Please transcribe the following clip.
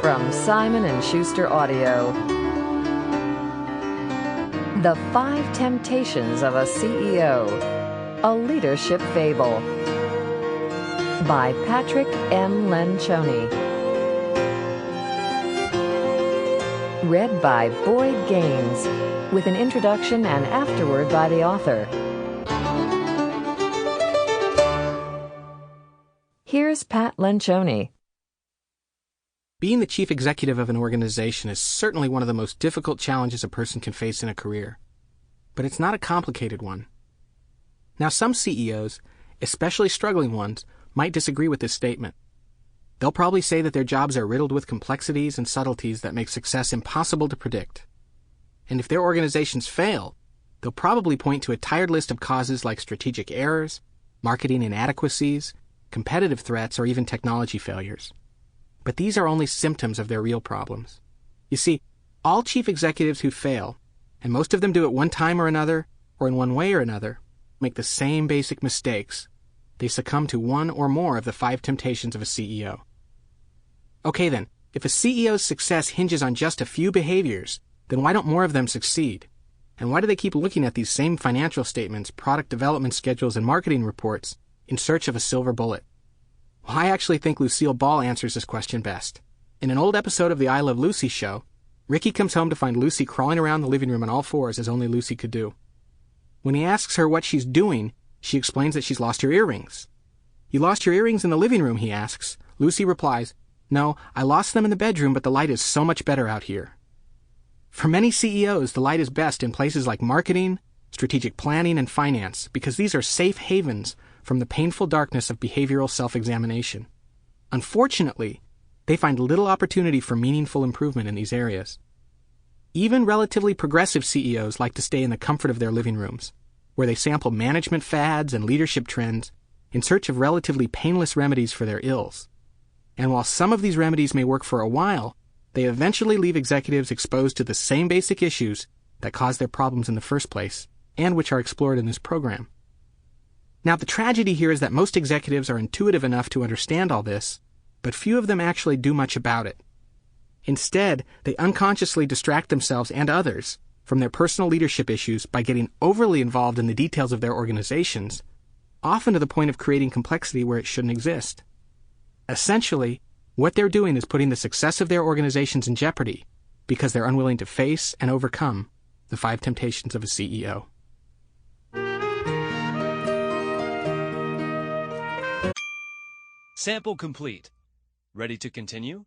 From Simon & Schuster Audio. The 5 Temptations of a CEO, a leadership fable. By Patrick M. Lencioni. Read by Boyd Gaines, with an introduction and afterword by the author. Here's Pat Lencioni. Being the chief executive of an organization is certainly one of the most difficult challenges a person can face in a career. But it's not a complicated one. Now, some CEOs, especially struggling ones, might disagree with this statement. They'll probably say that their jobs are riddled with complexities and subtleties that make success impossible to predict. And if their organizations fail, they'll probably point to a tired list of causes like strategic errors, marketing inadequacies, competitive threats, or even technology failures. But these are only symptoms of their real problems. You see, all chief executives who fail, and most of them do it one time or another, or in one way or another, make the same basic mistakes. They succumb to one or more of the 5 temptations of a CEO. Okay then, if a CEO's success hinges on just a few behaviors, then why don't more of them succeed? And why do they keep looking at these same financial statements, product development schedules, and marketing reports in search of a silver bullet? Well, I actually think Lucille Ball answers this question best. In an old episode of the I Love Lucy show, Ricky comes home to find Lucy crawling around the living room on all fours as only Lucy could do. When he asks her what she's doing, she explains that she's lost her earrings. "You lost your earrings in the living room?" he asks. Lucy replies, "No, I lost them in the bedroom, but the light is so much better out here." For many CEOs, the light is best in places like marketing, strategic planning, and finance, because these are safe havens from the painful darkness of behavioral self-examination. Unfortunately, they find little opportunity for meaningful improvement in these areas. Even relatively progressive CEOs like to stay in the comfort of their living rooms, where they sample management fads and leadership trends in search of relatively painless remedies for their ills. And while some of these remedies may work for a while, they eventually leave executives exposed to the same basic issues that caused their problems in the first place, and which are explored in this program. Now, the tragedy here is that most executives are intuitive enough to understand all this, but few of them actually do much about it. Instead, they unconsciously distract themselves and others from their personal leadership issues by getting overly involved in the details of their organizations, often to the point of creating complexity where it shouldn't exist. Essentially, what they're doing is putting the success of their organizations in jeopardy because they're unwilling to face and overcome the 5 temptations of a CEO. Sample complete. Ready to continue?